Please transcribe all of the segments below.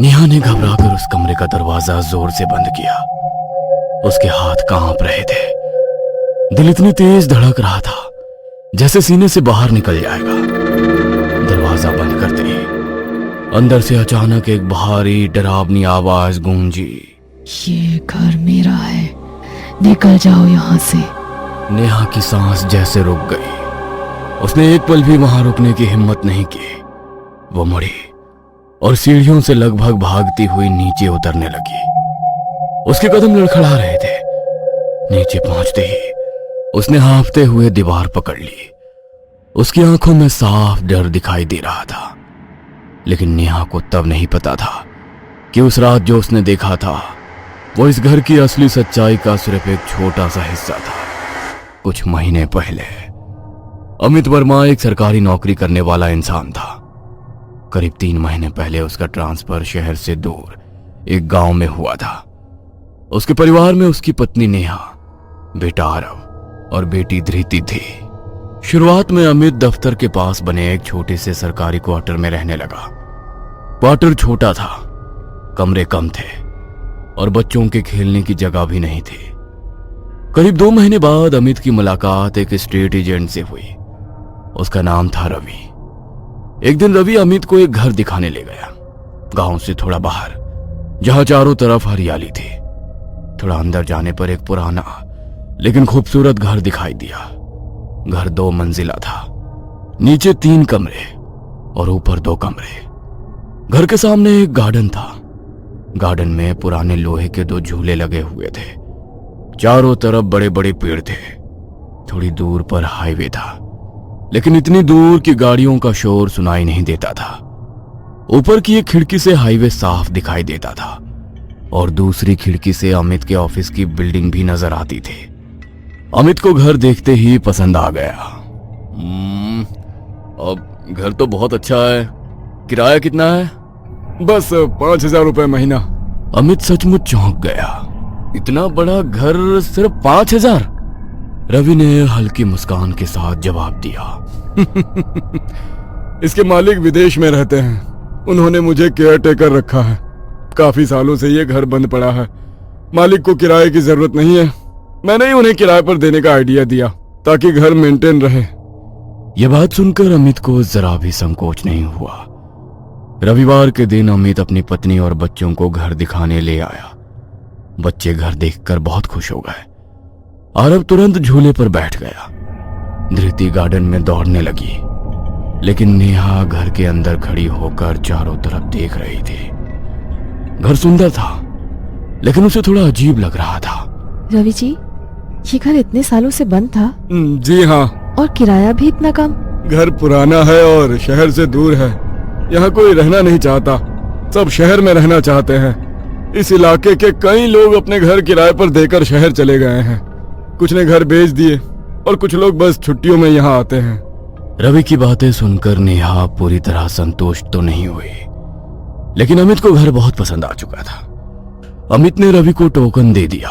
नेहा ने घबराकर उस कमरे का दरवाजा जोर से बंद किया। उसके हाथ कांप रहे थे। दिल इतनी तेज धड़क रहा था जैसे सीने से बाहर निकल जाएगा। दरवाजा बंद करते ही अंदर से अचानक एक भारी डरावनी आवाज गूंजी। ये घर मेरा है, निकल जाओ यहाँ से। नेहा की सांस जैसे रुक गई। उसने एक पल भी वहां रुकने की हिम्मत नहीं की। वो मुड़ी और सीढ़ियों से लगभग भागती हुई नीचे उतरने लगी। उसके कदम लड़खड़ा रहे थे। नीचे पहुंचते ही उसने हाँफते हुए दीवार पकड़ ली। उसकी आंखों में साफ डर दिखाई दे रहा था, लेकिन नेहा को तब नहीं पता था कि उस रात जो उसने देखा था वो इस घर की असली सच्चाई का सिर्फ एक छोटा सा हिस्सा था। कुछ महीने पहले अमित वर्मा एक सरकारी नौकरी करने वाला इंसान था। करीब 3 महीने पहले उसका ट्रांसफर शहर से दूर एक गांव में हुआ था। उसके परिवार में उसकी पत्नी नेहा, बेटा आरव और बेटी धृति थी। शुरुआत में अमित दफ्तर के पास बने एक छोटे से सरकारी क्वार्टर में रहने लगा। क्वार्टर छोटा था, कमरे कम थे और बच्चों के खेलने की जगह भी नहीं थी। करीब 2 महीने बाद अमित की मुलाकात एक स्टेट एजेंट से हुई। उसका नाम था रवि। एक दिन रवि अमित को एक घर दिखाने ले गया, गांव से थोड़ा बाहर, जहां चारों तरफ हरियाली थी। थोड़ा अंदर जाने पर एक पुराना लेकिन खूबसूरत घर दिखाई दिया। घर 2 मंजिला था, नीचे 3 कमरे और ऊपर 2 कमरे। घर के सामने एक गार्डन था। गार्डन में पुराने लोहे के 2 झूले लगे हुए थे। चारों तरफ बड़े बड़े पेड़ थे। थोड़ी दूर पर हाईवे था, लेकिन इतनी दूर कि गाड़ियों का शोर सुनाई नहीं देता था। ऊपर की एक खिड़की से हाईवे साफ दिखाई देता था और दूसरी खिड़की से अमित के ऑफिस की बिल्डिंग भी नजर आती थी। अमित को घर देखते ही पसंद आ गया। अब घर तो बहुत अच्छा है। किराया कितना है? बस 5,000 रुपए महीना। अमित सचमुच चौंक गया। इतना बड़ा घर सिर्फ 5,000? रवि ने हल्की मुस्कान के साथ जवाब दिया। इसके मालिक विदेश में रहते हैं। उन्होंने मुझे केयर टेकर रखा है। काफी सालों से ये घर बंद पड़ा है। मालिक को किराए की जरूरत नहीं है। मैंने ही उन्हें किराए पर देने का आइडिया दिया ताकि घर मेंटेन रहे। यह बात सुनकर अमित को जरा भी संकोच नहीं हुआ। रविवार के दिन अमित अपनी पत्नी और बच्चों को घर दिखाने ले आया। बच्चे घर देखकर बहुत खुश हो गए। आरव तुरंत झूले पर बैठ गया। धृति गार्डन में दौड़ने लगी, लेकिन नेहा घर के अंदर खड़ी होकर चारों तरफ देख रही थी। घर सुंदर था, लेकिन उसे थोड़ा अजीब लग रहा था। रवि जी, ये घर इतने सालों से बंद था? जी हाँ। और किराया भी इतना कम? घर पुराना है और शहर से दूर है। यहाँ कोई रहना नहीं चाहता। सब शहर में रहना चाहते हैं। इस इलाके के कई लोग अपने घर किराए पर देकर शहर चले गए हैं। कुछ ने घर बेच दिए और कुछ लोग बस छुट्टियों में यहाँ आते हैं। रवि की बातें सुनकर नेहा पूरी तरह संतुष्ट तो नहीं हुई, लेकिन अमित को घर बहुत पसंद आ चुका था। अमित ने रवि को टोकन दे दिया।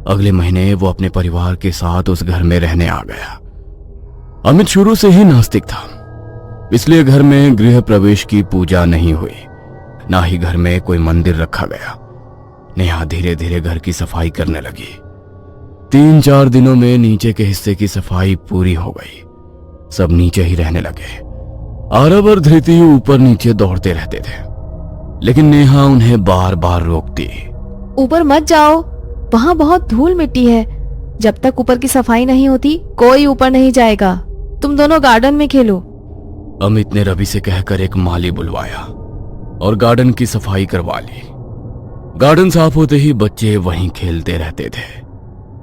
अगले महीने वो अपने परिवार के साथ उस घर में रहने आ गया। अमित शुरू से ही नास्तिक था, इसलिए घर में गृह प्रवेश की पूजा नहीं हुई, ना ही घर में कोई मंदिर रखा गया। नेहा धीरे धीरे घर की सफाई करने लगी। 3-4 दिनों में नीचे के हिस्से की सफाई पूरी हो गई। सब नीचे ही रहने लगे। आरव और धृति ऊपर नीचे दौड़ते रहते थे, लेकिन नेहा उन्हें बार बार रोकती। ऊपर मत जाओ, वहाँ बहुत धूल मिट्टी है। जब तक ऊपर की सफाई नहीं होती कोई ऊपर नहीं जाएगा। तुम दोनों गार्डन में खेलो। अमित ने रवि से कहकर एक माली बुलवाया और गार्डन की सफाई करवा ली। गार्डन साफ होते ही बच्चे वहीं खेलते रहते थे।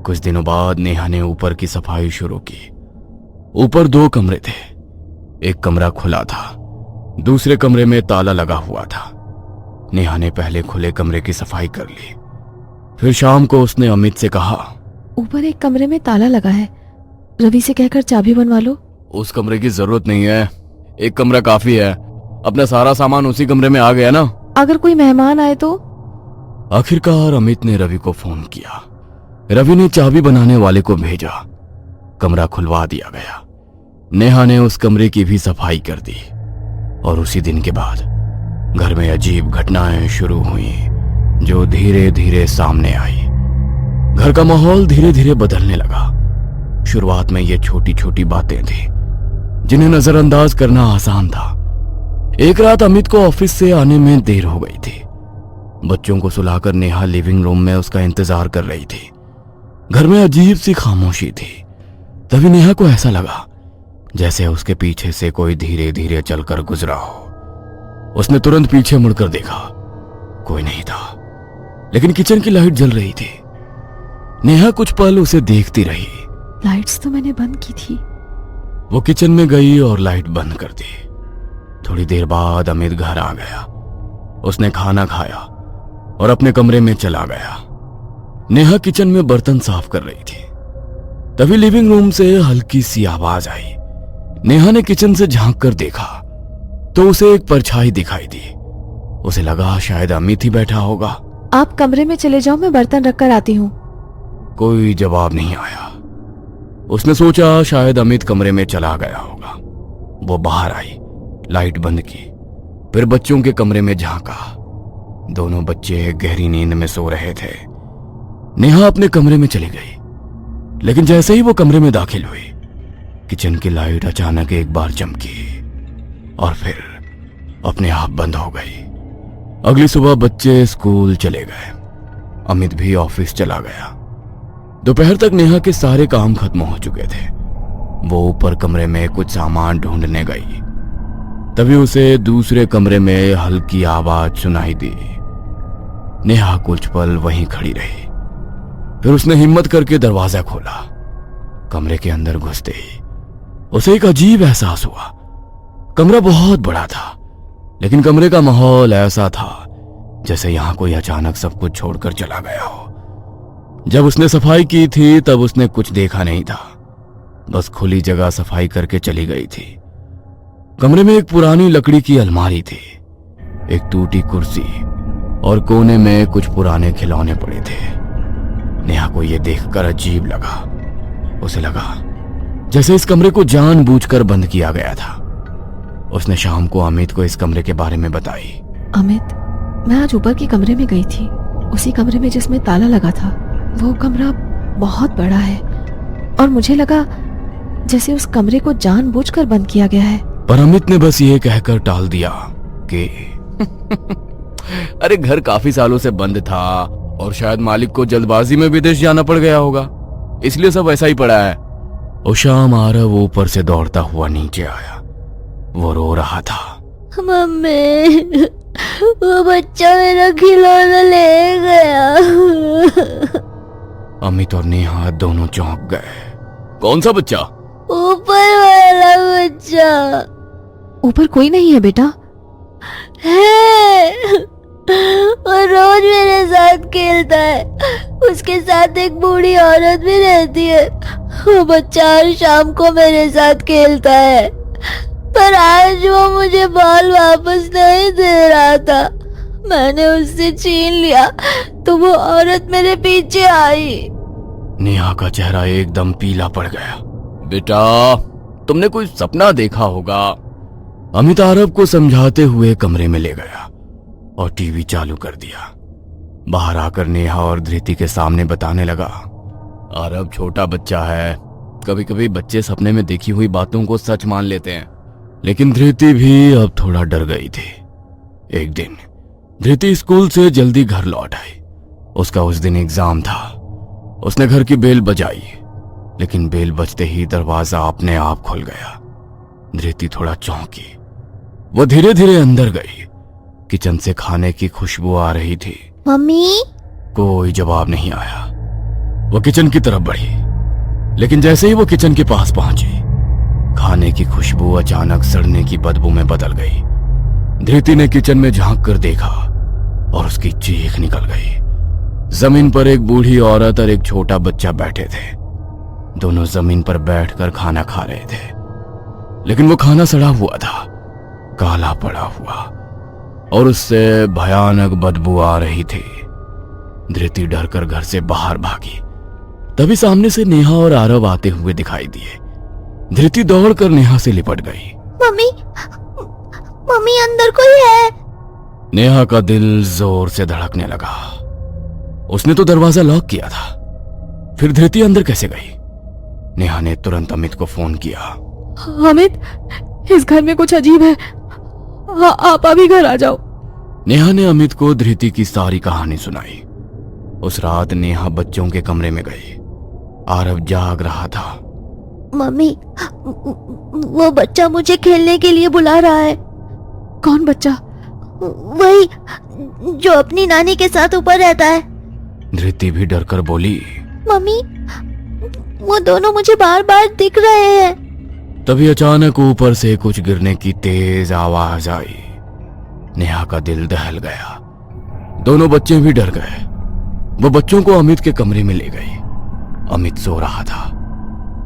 कुछ दिनों बाद नेहा ने ऊपर की सफाई शुरू की। ऊपर 2 कमरे थे। एक कमरा खुला था, दूसरे कमरे में ताला लगा हुआ था। नेहा ने पहले खुले कमरे की सफाई कर ली। फिर शाम को उसने अमित से कहा, ऊपर एक कमरे में ताला लगा है, रवि से कहकर चाबी बनवा लो। उस कमरे की जरूरत नहीं है, एक कमरा काफी है। अपना सारा सामान उसी कमरे में आ गया ना। अगर कोई मेहमान आए तो? आखिरकार अमित ने रवि को फोन किया। रवि ने चाबी बनाने वाले को भेजा। कमरा खुलवा दिया गया। नेहा ने उस कमरे की भी सफाई कर दी और उसी दिन के बाद घर में अजीब घटनाएं शुरू हुई जो धीरे धीरे सामने आई। घर का माहौल धीरे धीरे बदलने लगा। शुरुआत में ये छोटी छोटी बातें थी जिन्हें नजरअंदाज करना आसान था। एक रात अमित को ऑफिस से आने में देर हो गई थी। बच्चों को सुलाकर नेहा लिविंग रूम में उसका इंतजार कर रही थी। घर में अजीब सी खामोशी थी। तभी नेहा को ऐसा लगा जैसे उसके पीछे से कोई धीरे धीरे चलकर गुजरा हो। उसने तुरंत पीछे मुड़कर देखा, कोई नहीं था, लेकिन किचन की लाइट जल रही थी। नेहा कुछ पल उसे देखती रही। लाइट्स तो मैंने बंद की थी। वो किचन में गई और लाइट बंद कर दी। थोड़ी देर बाद अमित घर आ गया। उसने खाना खाया और अपने कमरे में चला गया। नेहा किचन में बर्तन साफ कर रही थी। तभी लिविंग रूम से हल्की सी आवाज आई। नेहा ने किचन से झांक कर देखा तो उसे एक परछाई दिखाई दी। उसे लगा शायद अमित ही बैठा होगा। आप कमरे में चले जाओ, मैं बर्तन रख कर आती हूँ। कोई जवाब नहीं आया। उसने सोचा शायद अमित कमरे में चला गया होगा। वो बाहर आई, लाइट बंद की, फिर बच्चों के कमरे में झांका। दोनों बच्चे गहरी नींद में सो रहे थे। नेहा अपने कमरे में चली गई, लेकिन जैसे ही वो कमरे में दाखिल हुई, किचन की लाइट अचानक एक बार चमकी और फिर अपने आप बंद हो गई। अगली सुबह बच्चे स्कूल चले गए। अमित भी ऑफिस चला गया। दोपहर तक नेहा के सारे काम खत्म हो चुके थे। वो ऊपर कमरे में कुछ सामान ढूंढने गई। तभी उसे दूसरे कमरे में हल्की आवाज सुनाई दी। नेहा कुछ पल वहीं खड़ी रही। फिर उसने हिम्मत करके दरवाजा खोला। कमरे के अंदर घुसते ही उसे एक अजीब एहसास हुआ। कमरा बहुत बड़ा था, लेकिन कमरे का माहौल ऐसा था जैसे यहां कोई अचानक सब कुछ छोड़कर चला गया हो। जब उसने सफाई की थी तब उसने कुछ देखा नहीं था, बस खुली जगह सफाई करके चली गई थी। कमरे में एक पुरानी लकड़ी की अलमारी थी, एक टूटी कुर्सी और कोने में कुछ पुराने खिलौने पड़े थे। नेहा को यह देखकर अजीब लगा। उसे लगा जैसे इस कमरे को जानबूझकर बंद किया गया था। उसने शाम को अमित को इस कमरे के बारे में बताई। अमित, मैं आज ऊपर के कमरे में गई थी, उसी कमरे में जिसमें ताला लगा था। वो कमरा बहुत बड़ा है और मुझे लगा जैसे उस कमरे को जानबूझकर बंद किया गया है। पर अमित ने बस ये कहकर टाल दिया कि अरे घर काफी सालों से बंद था और शायद मालिक को जल्दबाजी में विदेश जाना पड़ गया होगा, इसलिए सब ऐसा ही पड़ा है। और शाम आरव ऊपर से दौड़ता हुआ नीचे आया। वो रो रहा था। मम्मी, वो बच्चा मेरा खिलौना ले गया। अमित और नेहा दोनों चौंक गए। कौन सा बच्चा? ऊपर वाला बच्चा। ऊपर कोई नहीं है बेटा? है, वो रोज मेरे साथ खेलता है। उसके साथ एक बूढ़ी औरत भी रहती है। वो बच्चा हर शाम को मेरे साथ खेलता है, पर आज वो मुझे बॉल वापस नहीं दे रहा था। मैंने उससे छीन लिया तो वो औरत मेरे पीछे आई। नेहा का चेहरा एकदम पीला पड़ गया। बेटा, तुमने कोई सपना देखा होगा। अमित आरव को समझाते हुए कमरे में ले गया और टीवी चालू कर दिया। बाहर आकर नेहा और धृति के सामने बताने लगा, आरव छोटा बच्चा है, कभी कभी बच्चे सपने में देखी हुई बातों को सच मान लेते हैं। लेकिन धृति भी अब थोड़ा डर गई थी। एक दिन धृति स्कूल से जल्दी घर लौट आई। उसका उस दिन एग्जाम था। उसने घर की बेल बजाई, लेकिन बेल बजते ही दरवाजा अपने आप खुल गया। धृति थोड़ा चौंकी। वो धीरे धीरे अंदर गई। किचन से खाने की खुशबू आ रही थी। मम्मी, कोई जवाब नहीं आया। वो किचन की तरफ बढ़ी, लेकिन जैसे ही वो किचन के पास पहुंची, खाने की खुशबू अचानक सड़ने की बदबू में बदल गई। धृति ने किचन में झांक कर देखा और उसकी चीख निकल गई। जमीन पर एक बूढ़ी औरत और एक छोटा बच्चा बैठे थे। दोनों जमीन पर बैठकर खाना खा रहे थे, लेकिन वो खाना सड़ा हुआ था, काला पड़ा हुआ, और उससे भयानक बदबू आ रही थी। धृति डरकर घर से बाहर भागी। तभी सामने से नेहा और आरव आते हुए दिखाई दिए। धृति दौड़कर नेहा से लिपट गई। मम्मी, मम्मी अंदर कोई है। नेहा का दिल जोर से धड़कने लगा। उसने तो दरवाजा लॉक किया था, फिर धृति अंदर कैसे गई? नेहा ने तुरंत अमित को फोन किया। अमित, इस घर में कुछ अजीब है, आप अभी घर आ जाओ। नेहा ने अमित को धृति की सारी कहानी सुनाई। उस रात नेहा बच्चों के कमरे में गई। आरव जाग रहा था। मम्मी, वो बच्चा मुझे खेलने के लिए बुला रहा है। कौन बच्चा? वही जो अपनी नानी के साथ ऊपर रहता है। धृति भी डरकर बोली। मम्मी, वो दोनों मुझे बार बार दिख रहे हैं। तभी अचानक ऊपर से कुछ गिरने की तेज आवाज आई। नेहा का दिल दहल गया। दोनों बच्चे भी डर गए। वो बच्चों को अमित के कमरे में ले गई। अमित सो रहा था।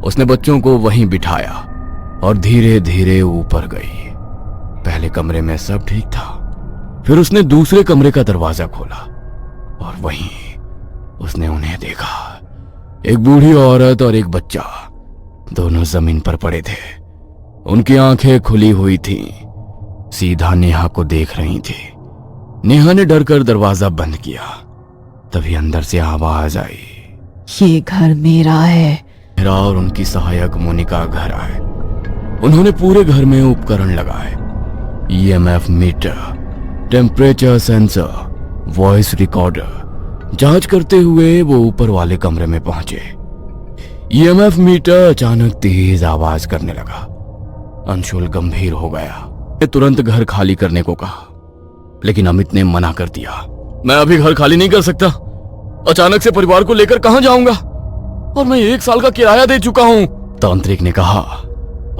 उसने बच्चों को वहीं बिठाया और धीरे धीरे ऊपर गई। पहले कमरे में सब ठीक था, फिर उसने दूसरे कमरे का दरवाजा खोला और वहीं उसने उन्हें देखा। एक बूढ़ी औरत और एक बच्चा दोनों जमीन पर पड़े थे। उनकी आंखें खुली हुई थीं, सीधा नेहा को देख रही थी। नेहा ने डरकर दरवाजा बंद किया। तभी अंदर से आवाज आई, ये घर मेरा है। मेरा और उनकी सहायक मोनिका घर आए। उन्होंने पूरे घर में उपकरण लगाए, EMF meter, temperature sensor, voice recorder. जांच करते हुए वो ऊपर वाले कमरे में पहुंचे। EMF मीटर अचानक तेज आवाज करने लगा। अंशुल गंभीर हो गया। तुरंत घर खाली करने को कहा, लेकिन अमित ने मना कर दिया। मैं अभी घर खाली नहीं कर सकता। अचानक से परिवार को लेकर कहां जाऊंगा, और मैं 1 साल का किराया दे चुका हूं। तांत्रिक ने कहा,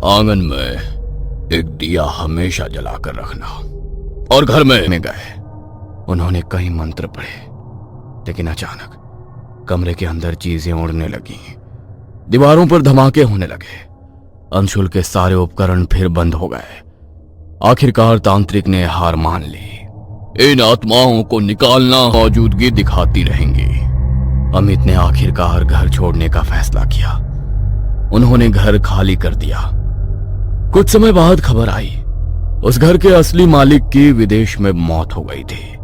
आंगन में एक दिया हमेशा जलाकर रखना। और घर में गए। उन्होंने कई मंत्र पढ़े, लेकिन अचानक कमरे के अंदर चीजें उड़ने लगी। दीवारों पर धमाके होने लगे। अंशुल के सारे उपकरण फिर बंद हो गए। आखिरकार तांत्रिक ने हार मान ली। इन आत्माओं को निकालना मौजूदगी दिखाती रहेंगी। अमित ने आखिरकार घर छोड़ने का फैसला किया। उन्होंने घर खाली कर दिया। कुछ समय बाद खबर आई, उस घर के असली मालिक की विदेश में मौत हो गई थी।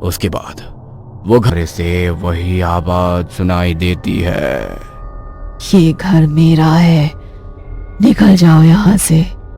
उसके बाद वो घर से वही आवाज सुनाई देती है, ये घर मेरा है, निकल जाओ यहाँ से।